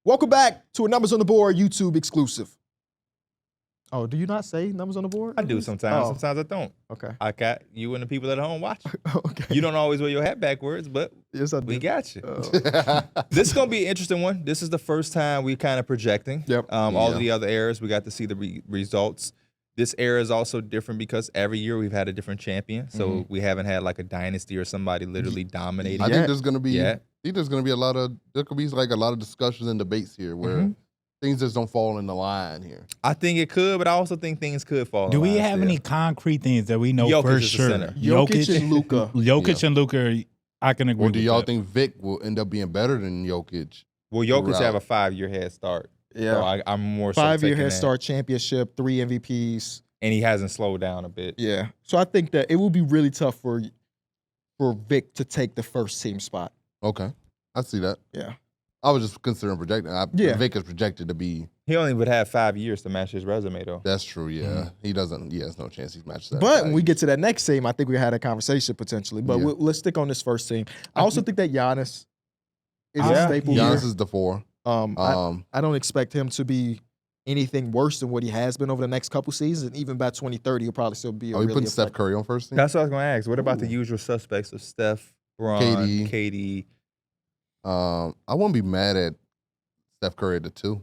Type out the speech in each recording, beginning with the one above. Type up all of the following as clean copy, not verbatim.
Welcome back to a Numbers on the Board YouTube exclusive. Oh, do you not say Numbers on the Board? I do sometimes. Oh. Sometimes I don't. Okay. I got you and the people at home watching. Okay. You don't always wear your hat backwards, but Yes, I do. we got you. Oh. This is going to be an interesting one. This is the first time we kind of projecting. Yep. All of the other eras, we got to see the results. This era is also different because every year we've had a different champion. So we haven't had like a dynasty or somebody literally dominating. I think there's gonna be. Yeah. I think there's gonna be a lot of. There could be like a lot of discussions and debates here where things just don't fall in the line here. I think it could, but I also think things could fall. Do we in line have still. any concrete things that we know Jokic for is the sure? center. Jokic and Luka. Jokic and Luka, I can agree Or with do y'all that. think Vic will end up being better than Jokic? Well, Jokic throughout? have a 5-year head start. Yeah. So I'm more so 5-year taking head that. start, championship, 3 MVPs. And he hasn't slowed down a bit. Yeah. So I think that it will be really tough for Vic to take the first team spot. Okay, I see that. Yeah. I was just considering projecting. Yeah. Vic is projected to be. He only would have 5 years to match his resume, though. That's true. Yeah, he doesn't. Yeah, there's no chance he's matched that. But when we get to that next team, I think we had a conversation potentially. But let's stick on this first team. I also think that Giannis is a staple here. Giannis is the 4. I don't expect him to be anything worse than what he has been over the next couple seasons. And even by 2030, he'll probably still be. Are we putting Steph Curry on first team? That's what I was going to ask. What about the usual suspects of Steph, Bron, KD? I wouldn't be mad at Steph Curry at the 2.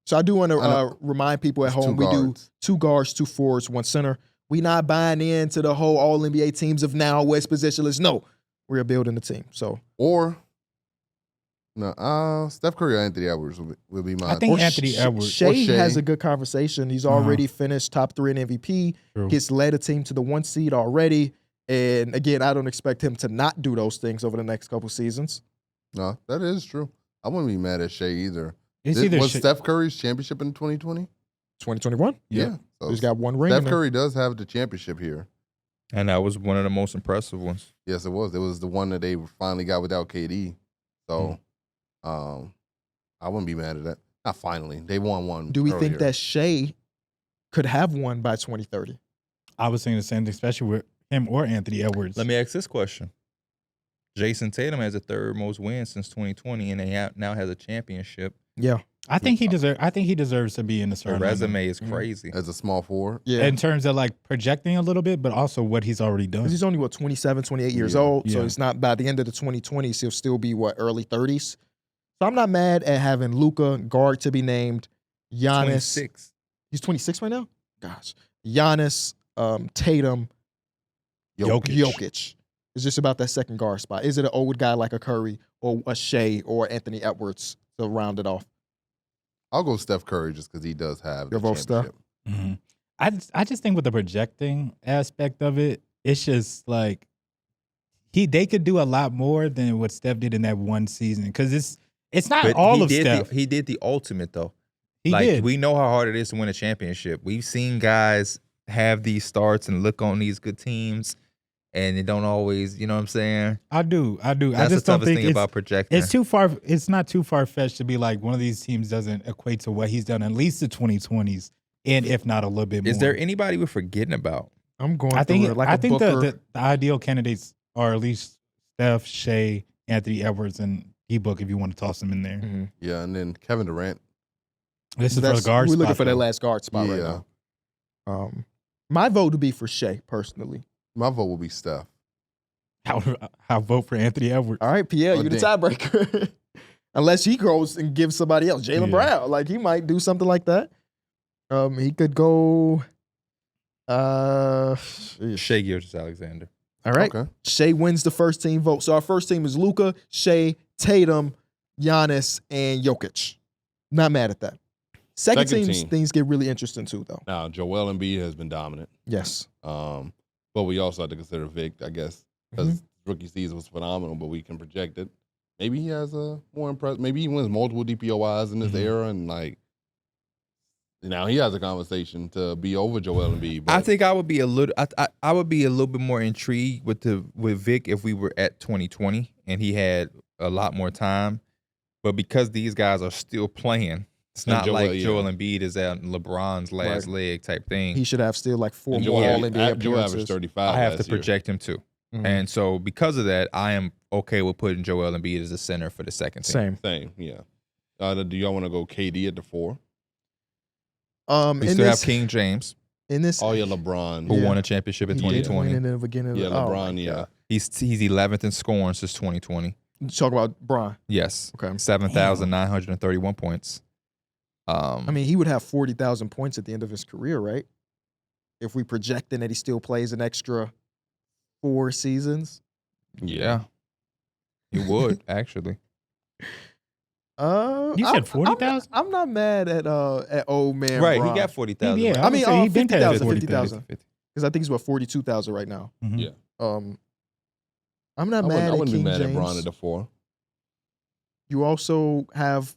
So I do want to remind people at home, we do 2 guards, 2 forwards, 1 center. We not buying into the whole All-NBA teams of now, West positionless. No, we're building the team. So Steph Curry or Anthony Edwards will be my. I think Anthony Edwards. Shea has a good conversation. He's already finished top 3 in MVP. True. He's led a team to the 1 seed already. And again, I don't expect him to not do those things over the next couple seasons. No, that is true. I wouldn't be mad at Shea either. Was Steph Curry's championship in 2020? 2021? Yeah. So He's got 1 ring. Steph Curry does have the championship here. And that was one of the most impressive ones. Yes, it was. It was the one that they finally got without KD. So I wouldn't be mad at that. Not finally. They won one. Do we earlier. think that Shea could have one by 2030? I was saying the same thing, especially with him or Anthony Edwards. Let me ask this question. Jason Tatum has the 3rd most wins since 2020, and he now has a championship. Yeah. I think he deserves to be in the The starting resume is crazy. as a small forward? Yeah. in terms of like projecting a little bit, but also what he's already done. Because he's only, 27, 28 years old. So it's not by the end of the 2020s, he'll still be, early 30s. So I'm not mad at having Luka, guard to be named, Giannis. 26. He's 26 right now? Gosh. Giannis, Tatum, Jokic. It's just about that second guard spot. Is it an old guy like a Curry or a Shea or Anthony Edwards to round it off? I'll go Steph Curry just because he does have the Your vote, Steph? championship. I just think with the projecting aspect of it, it's just like they could do a lot more than what Steph did in that one season because it's not But all he of did Steph. he did the ultimate, though. He did. We know how hard it is to win a championship. We've seen guys have these starts and look on these good teams, and they don't always, you know what I'm saying? I do. That's I just the don't toughest think thing about projecting. it's too far. It's not too far fetched to be like one of these teams doesn't equate to what he's done at least the 2020s, and if not a little bit more. Is there anybody we're forgetting about? I'm going I think through it like I a think Booker. the ideal candidates are at least Steph, Shea, Anthony Edwards, and D-Book if you want to toss them in there. Mhm. Yeah, and then Kevin Durant. This is for the guard We're spot. looking for that though. last guard spot right now. My vote would be for Shea, personally. My vote will be Steph. I'll vote for Anthony Edwards. All right, Pierre, you're the tiebreaker. Unless he goes and gives somebody else. Jaylen Brown. Like, he might do something like that. He could go... Shea Gilgeous-Alexander. All right. Okay. Shea wins the first team vote. So our first team is Luka, Shea, Tatum, Giannis, and Jokic. Not mad at that. Second team, things get really interesting too, though. Now, Joel Embiid has been dominant. Yes. But we also have to consider Vic, I guess, because rookie season was phenomenal, but we can project it. Maybe he has a more impressive, maybe he wins multiple DPOIs in this era, and like, now he has a conversation to be over Joel Embiid. But I think I would be a little. I would be a little bit more intrigued with Vic if we were at 2020 and he had a lot more time. But because these guys are still playing, it's not like Joel Embiid is at LeBron's last leg type thing. He should have still like 4 and more Joel All-NBA Joel appearances. averaged 35. I have to last year. project him too. And so because of that, I am okay with putting Joel Embiid as a center for the second team. Same. Same, yeah. Do y'all want to go KD at the 4? We still have King James, in this. Oh yeah, LeBron. who won a championship in He did 2020. win in the beginning. Yeah, oh LeBron. my Yeah. God. He's 11th in scoring since 2020. You talk about Bron. Yes. Okay. 7,931 points. I mean, he would have 40,000 points at the end of his career, right? If we projecting that he still plays an extra 4 seasons. yeah. He would, actually. You said 40,000? I'm not mad at old man. Right, Bron. he got 40,000. Yeah, I mean, he been past 50,000, 40,000. 50,000. Because I think he's what 42,000 right now. Mhm. Yeah. I'm not I mad wouldn't at be King mad James. at Bron at the 4. You also have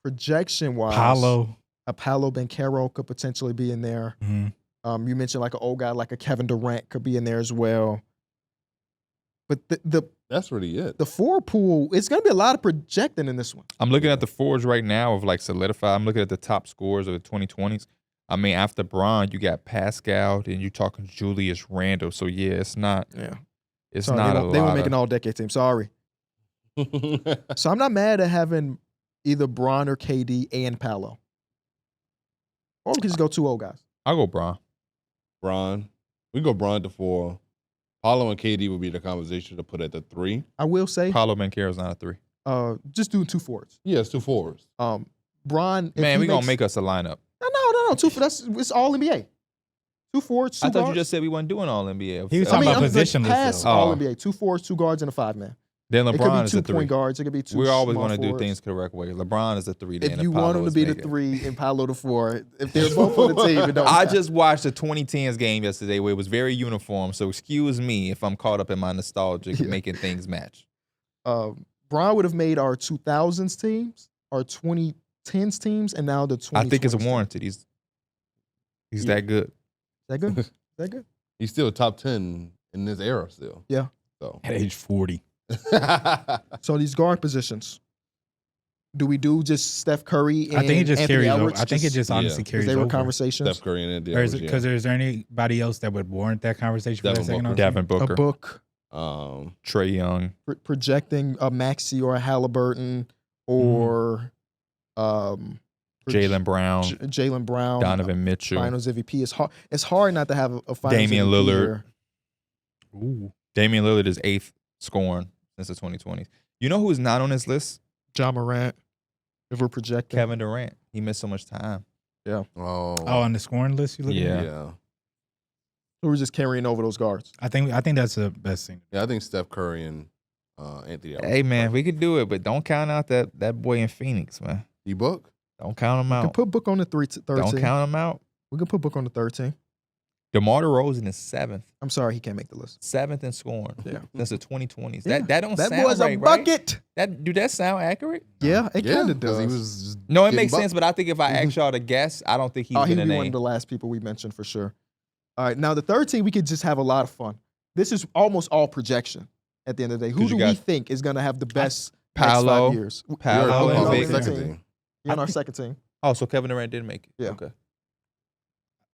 projection wise, Paolo. Paolo Banchero could potentially be in there. Mhm. You mentioned like an old guy like a Kevin Durant could be in there as well. But That's really it. the 4 pool, it's going to be a lot of projecting in this one. I'm looking at the fours right now of like solidified. I'm looking at the top scores of the 2020s. I mean, after Bron, you got Pascal, then you talking Julius Randle. So yeah, it's not. Yeah, It's sorry, not they a won't lot. make an all-decade team. Sorry. So I'm not mad at having either Bron or KD and Paolo. Or we can just go 2 old guys. I'll go Bron. Bron. We go Bron at the 4. Paulo and KD would be the conversation to put at the 3. I will say, Paulo Banchero's not a 3. just doing 2 forwards. Yeah, it's 2 4s. Bron, Man, we gonna make us a lineup. No. 2 for it's all NBA. 2 forwards, 2 I thought you guards. just said we wasn't doing all NBA. He was talking about positionless, Pass though. all Oh. NBA. 2 forwards, 2 guards, and a 5-man. Then It could LeBron be is 2 a 3. point guards. It could be 2. We're always going going to to do things correct way. LeBron is a 3. If then you Paolo want him to is be the naked. 3 and Paolo the 4, if they're both on the team, it don't I matter. just watched the 2010s game yesterday where it was very uniform. So excuse me if I'm caught up in my nostalgic making things match. Bron would have made our 2000s teams, our 2010s teams, and now the 2020s. I think it's teams. warranted. He's Yeah. that good. Is that good? Is that good? He's still top 10 in this era still. Yeah. So At age 40. So these guard positions, do we do just Steph Curry and I think it just Anthony carries over. Edwards? I think it just honestly Because carries they were over. conversations. Steph Curry and Anthony Or is Edwards, it because there's anybody else that would warrant that conversation for that Devin second Booker. on team? Devin Booker, A book Trey Young. projecting a Maxey or a Halliburton or Jaylen Brown, Jaylen Brown, Donovan Mitchell, Finals MVP. It's hard not to have a Finals Damian MVP Lillard. here. Ooh. Damian Lillard is 8th scoring since the 2020s. You know who's not on this list? John Morant. If we're projecting, Kevin Durant. He missed so much time. Oh, Oh, on the scoring list you look Yeah. at? yeah. So we're just carrying over those guards. I think that's the best thing. Yeah, I think Steph Curry and Anthony Edwards. Hey man, we could do it, but don't count out that boy in Phoenix, man. D-Book? Don't count him We can out. put Book on the third Don't team. count him out. We can put Book on the 3rd team. DeMar DeRozan is 7th. I'm sorry, he can't make the list. 7th in scoring. Yeah. Since the 2020s. Yeah. That don't That sound boy's right, a right? bucket. Do that sound accurate? Yeah, it Yeah, kind of because does. he was just No, it getting makes buck- sense, but I think if I ask y'all to guess, I don't think he's Oh, he'd gonna be one of name. the last people we mentioned for sure. All right, now the 3rd team, we could just have a lot of fun. This is almost all projection at the end of the day. Who 'Cause do you we got think is going to have the best next Paolo, 5 years? Paolo, You're and on Paolo the Vic. is second team. team. He on our 2nd team. Oh, so Kevin Durant did make it. Yeah. Okay.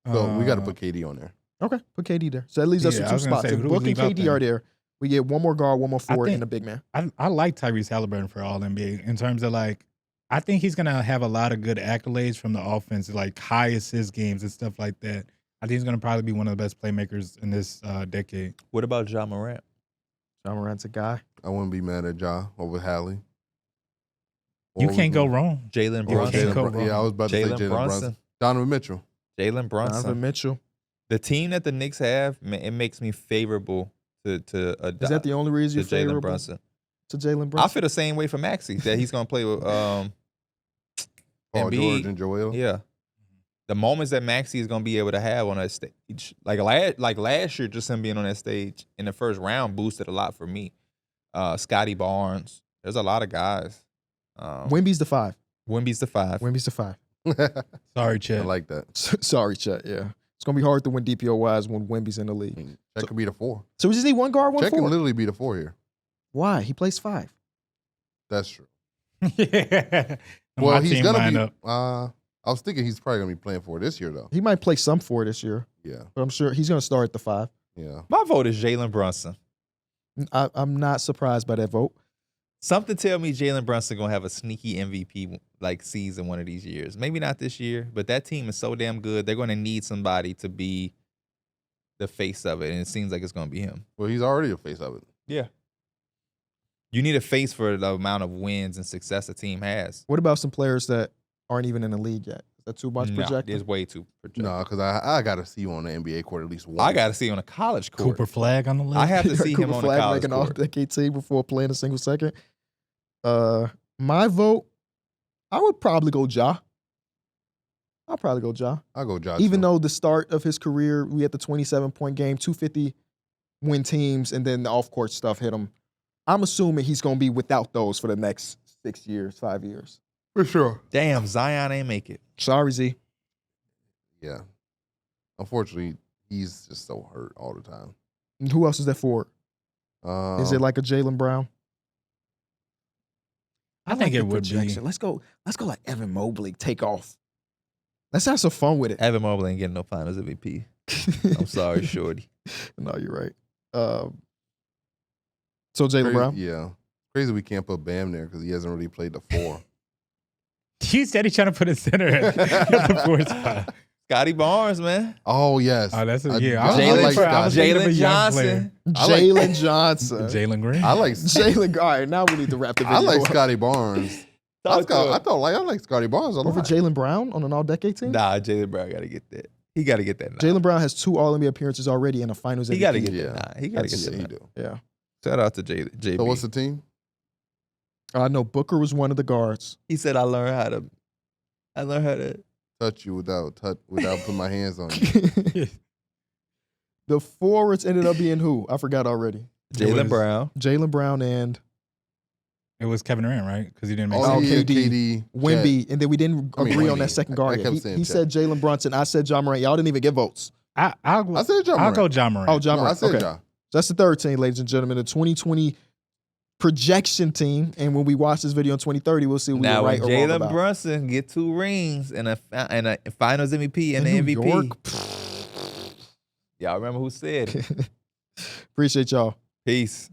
So we got to put KD on there. Okay, put KD there. So that leaves us Yeah, with I 2 was gonna spots. say, If who do we Book and leave out KD there? are there, we get one more guard, one more forward, think- and a big man. I like Tyrese Halliburton for All NBA in terms of like, I think he's gonna have a lot of good accolades from the offense, like high assist games and stuff like that. I think he's gonna probably be one of the best playmakers in this decade. What about Ja Morant? John Morant's a guy. I wouldn't be mad at Ja over Hallie. You Or we can't go can- wrong. Jalen or Brunson. can't go Jalen Brun- wrong. Yeah, I was about to say Jalen Jalen Brunson. Brunson. Donovan Mitchell. Jalen Brunson. Donovan Mitchell. The team that the Knicks have, it makes me favorable to adopt. Is that the only reason to you're Jalen favorable Brunson? to Jalen I Brunson? feel the same way for Maxey that he's gonna play with Paul Embiid. George and Joel. Yeah. The moments that Maxey is gonna be able to have on that stage, like last year, just him being on that stage in the first round boosted a lot for me. Scotty Barnes, there's a lot of guys. Wemby's the 5. Wemby's the 5. Wemby's the 5. Sorry, I Chet. like that. Sorry, Chet. Yeah. It's going to be hard to win DPOYs when Wemby's in the league. That could be the 4. So we just need one guard, one Chet can forward. literally be the 4 here. Why? He plays 5. That's true. Yeah. Well, My he's team gonna be. lineup. I was thinking he's probably gonna be playing for this year though. He might play some 4 this year, Yeah, but I'm sure he's going to start at the 5. yeah. My vote is Jalen Brunson. I'm not surprised by that vote. Something tell me Jalen Brunson gonna have a sneaky MVP like season one of these years. Maybe not this year, but that team is so damn good. They're going to need somebody to be the face of it, and it seems like it's going to be him. Well, he's already a face of it. Yeah. You need a face for the amount of wins and success a team has. What about some players that aren't even in the league yet? Is that too much projected? It's way too projected. No, because I got to see you on the NBA court at least once. I got to see on a college court. Cooper Flag on the list. I have to see him Cooper on Flag a college make an court. all-decade team before playing a single second. My vote, I would probably go Ja. I'll probably go Ja. I'll go Josh. Even though the start of his career, we had the 27-point game, 250 win teams, and then the off-court stuff hit him. I'm assuming he's going to be without those for the next 6 years, 5 years. for sure. Damn, Zion ain't make it. Sorry, Z. Yeah. Unfortunately, he's just so hurt all the time. And who else is that for? Is it like a Jaylen Brown? I think like it the would be. projection. Let's go like Evan Mobley. Take off. Let's have some fun with it. Evan Mobley ain't getting no Finals MVP. I'm sorry, shorty. No, you're right. So Jaylen Brown. Yeah. Crazy we can't put Bam there because he hasn't really played the 4. He said he's trying to put a center at the 4 spot. Scotty Barnes, man. Oh, yes. Oh, that's I Jalen like I was thinking of a Jalen young Johnson. Jalen Johnson. Jalen Green. I like Jalen. All right, now we need to wrap the video. I like up. Scotty Barnes. I like Scotty Barnes a lot. Over Jaylen Brown on an all-decade team. Nah, Jalen Brown got to get that. He got to get that. Jaylen Brown has 2 All-NBA appearances already and a Finals MVP. He got to get Yeah. that. Nah, he got to get Yeah, he that. do. Yeah. Shout out to JB. So what's the team? I know Booker was one of the guards. He said, I learned how to. Touch you without putting my hands on you. The forwards ended up being who? I forgot already. Jalen Brown. Jaylen Brown and It was Kevin Durant, right? Because he didn't make Oh, sense. yeah, KD, KD, Wemby, and then we didn't agree on Wemby. that second I guard. kept He saying said Jalen Brunson. I said John Morant. Y'all didn't even get votes. I'll I said John I'll Morant. go John Morant. Oh, John No, I Morant. said Okay. Ja. That's the third team, ladies and gentlemen, the 2020 projection team. And when we watch this video in 2030, we'll see if we Now, were right when or wrong Jalen about. Brunson get 2 rings and a Finals MVP and In the New MVP, York? y'all remember who said it. Appreciate y'all. Peace.